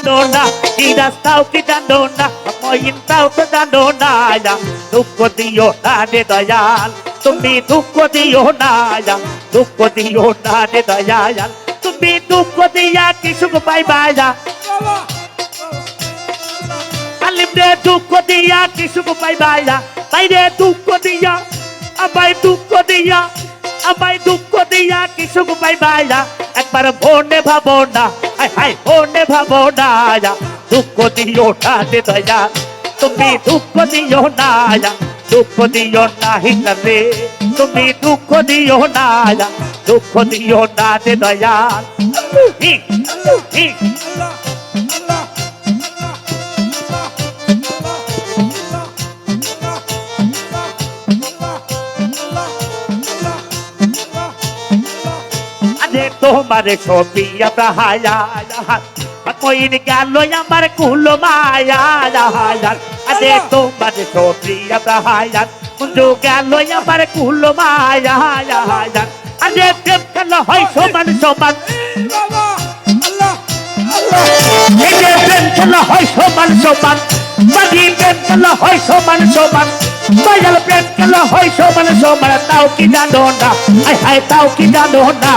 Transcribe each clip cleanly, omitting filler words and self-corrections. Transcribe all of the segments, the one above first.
Dona, Kidas tau kitandona, Moyin tau kitandona, Dukko Dio nade dayal, Tumbi dukko Dio naya, Dukko Dio nade dayal, Tumbi dukko Dia kisuk bye bye. Alimde dukko Dia kisuk bye bye. Bayde dukko Dia, Abay dukko Dia, Abay dukko Dia kisuk bye bye. একবার মনে ভাবো না high high মনে ভাবো না দুঃখ দিও না দয়া তুমি দুঃখ দিও না দুঃখ দিও না হিংসে তুমি দুঃখ দিও না দুঃখ দিও না দয়া তোমারে ছবি আমরা হায়া কইন গেল আমার কুলো মায়া আরে তোমারে ছবি আমরা হায়া কুঞ্জু গেল আমার কুলো মায়া আরে প্রেম খেলা হয় সমান সমান এই যে প্রেম খেলা হয় সমান সমান বাকি প্রেম খেলা হয় সমান সমান দয়াল প্রেম খেলা হয় সমান সমান তাও কি জানো না হায় হায় তাও কি জানো না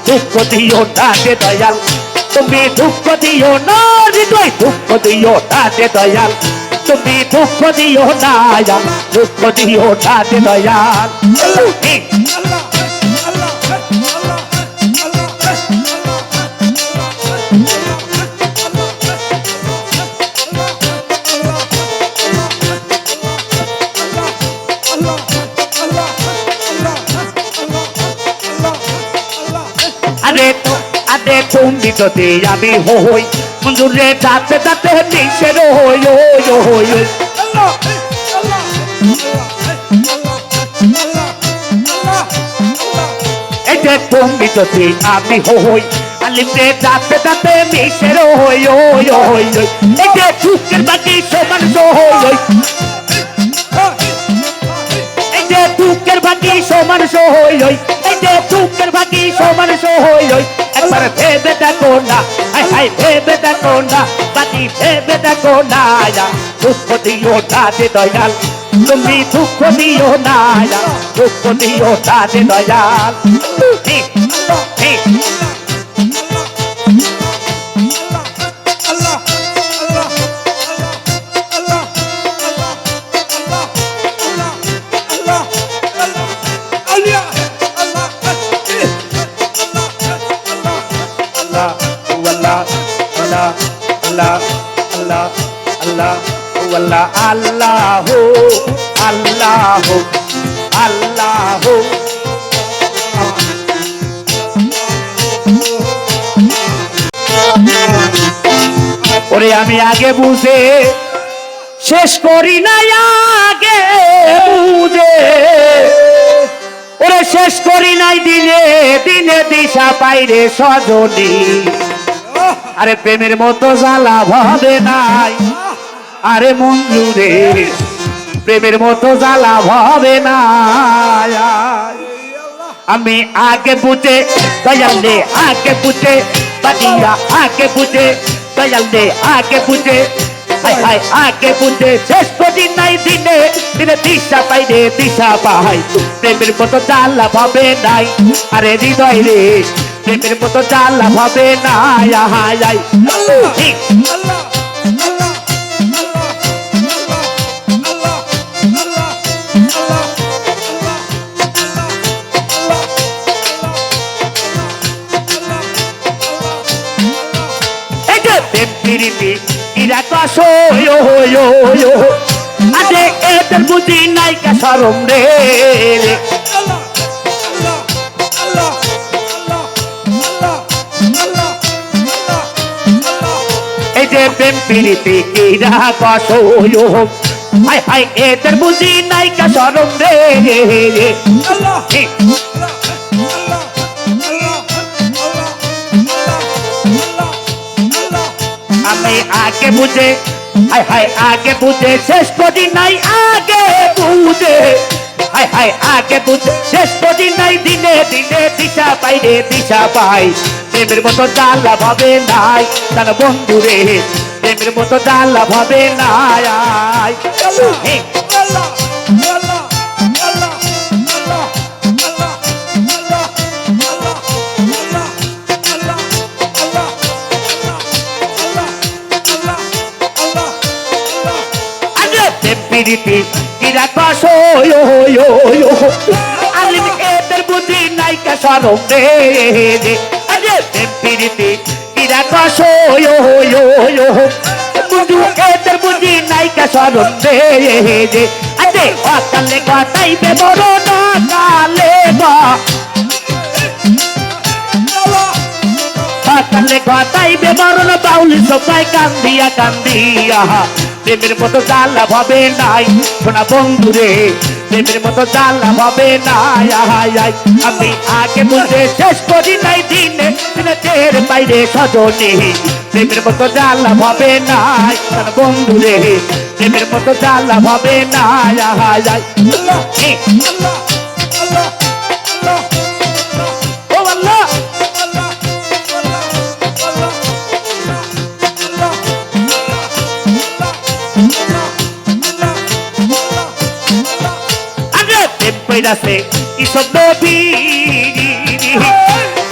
দুঃখ দিও না দয়াল তুমি দুঃখ দিও না হৃদয় দুঃখ দিও না দয়াল তুমি দুঃখ দিও না দুঃখ দিও না দয়াল আরে তুমি যদি আমি হই মঞ্জুরে যাতে যাতে নিষের হই এই যে তুমি যদি আমি হই আলিমরে যাতে যাতে নিষের হই এই যে চুকের বাকি সমান হই এই যে চুকের বাকি সমান হই এই যে চুকের বাকি সমান হই একবার ভেবে দেখো না হাই হাই ভেবে দেখো না বাকি ভেবে দেখো না দুঃখ দিও না দয়াল তুমি দুঃখ দিও না দুঃখ দিও না দয়াল আল্লাহ আল্লাহ আল্লাহ ওরে আমি আগে বুঝে শেষ করি না আগে বুঝে ওরে শেষ করি নাই দিনে দিনে দিশা পাইরে সজনী আরে প্রেমের মতো জ্বালা ভাবে নাই আরে মঞ্জুরে প্রেমের মতো জ্বালা ভাবে না আমি আগে বুঝে দয়াল দে আগে বুঝে বাদিয়া আগে বুঝে দয়াল দে আগে বুঝে হাই হাই আগে বুঝে শেষ করি নাই দিনে দিনে দিশা পাই রে দিশা পাই প্রেমের মতো জ্বালা ভাবে নাই আরে হৃদয় রে প্রেমের মতো জ্বালা ভাবে না আরে এদের বুঝি নাই কা শরম রে এই যে প্রেম প্রীতি কিরা কসো হাই হাই এদের বুঝি নাই কা শরম রে আমি আগে বুঝে হাই হাই আগে বুঝে শেষ করি নাই আগে বুঝে হাই হাই আগে বুঝে শেষ করি নাই দিনে দিনে দিশা পাই রে দিশা পাই প্রেমের মতো জ্বালা ভাবে নাই তার বন্ধু রে প্রেমের মতো জ্বালা ভাবে নাই হে, পিরিতি কিরা কসো আলিম এদের বুদ্ধি নাইকা সরম রে আরে পিরিতি কিরা কসো বুঝু এদের বুদ্ধি নাইকা সরম রে আরে অকালে কথাইবে বড় না কালে অকালে কথাইবে বড় না বাউলি সবাই কান্দিয়া কান্দিয়া প্রেমের মতো জ্বালা ভাবে নাই শোনা বন্ধু রে প্রেমের মতো জ্বালা ভাবে নাই আমি আগে বুঝে শেষ করি নাই দিনে দিনের বাইরে সজনে প্রেমের মতো জ্বালা ভাবে নাই শোনা বন্ধু রে প্রেমের মতো জ্বালা ভাবে নাই ও আল্লাহ আছে ইসব নবী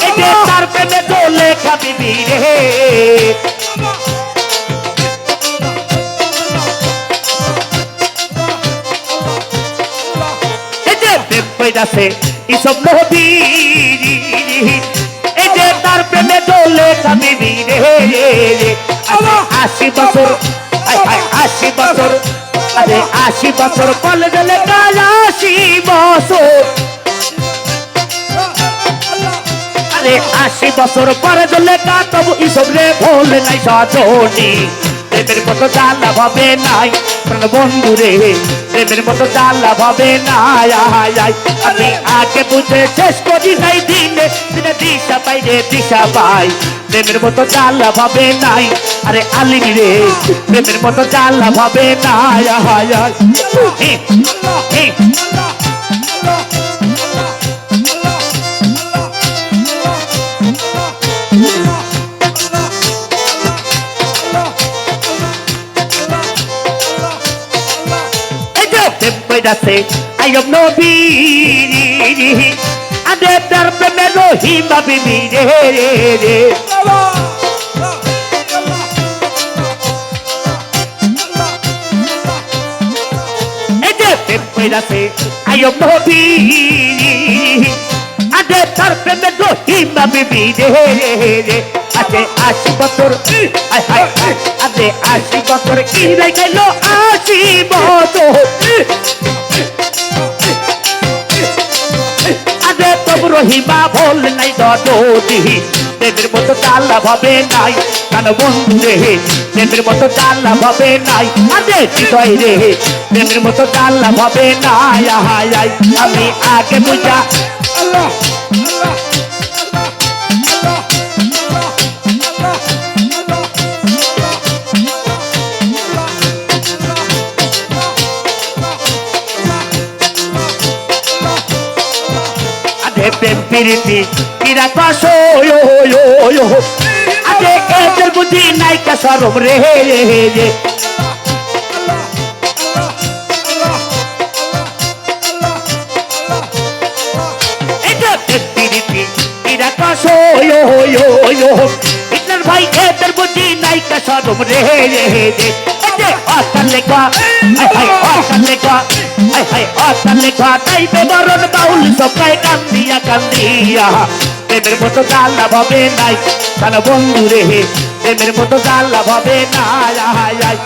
এই যে তার প্রেমে দোলে খাবি রে এই যে প্রেম আছে ইসব নবী এই যে তার প্রেমে দোলে খাবি রে 80 বছর 80 বছর আরে 80 বছর কলে গেলে 80 বছর আরে 80 বছর পরে গেলে তবু ইসব রে ভোলে নাই সজনি প্রেমের মতো জ্বালা ভাবে নাই প্রাণ বন্ধু রে প্রেমের মতো জ্বালা ভাবে নাই আমি আগে বুঝে শেষ করি নাই দিনে দিনে দিশা পাই রে দিশা পাই প্রেমের মতো জ্বালা ভাবে নাই আরে আলিম রে প্রেমের মতো জ্বালা ভাবে নাই আছে আইব নবী আদে তার প্রেমে রহিমা বিবি রে এই যে প্রেম আছে আইব নবী আদে তার প্রেমে রহিমা বিবি রে আছে 80 বছর আদে 80 বছর কি রে গেল 80 বছর আদে তবু রহিমা ভোল নাই দদি প্রেমের মতো জ্বালা ভাবে নাই কান বন্ধু রে প্রেমের মতো জ্বালা ভাবে নাই আদে হৃদয় রে প্রেমের মতো জ্বালা ভাবে নাই আমি আগে বুঝা আল্লাহ প্রেম প্রীতি কিরা কসো আগে এদের বুদ্ধি নাইকা সরম রে কিরা কসো ইতর ভাই এদের বুদ্ধি নাইকা সরম রে লেখা তাইবে বরণ বাউল সবাই কান্দিয়া কান্দিয়া প্রেমের মতো জ্বালা ভাবে নাই তার বন্ধু রে প্রেমের মতো জ্বালা ভাবে নাই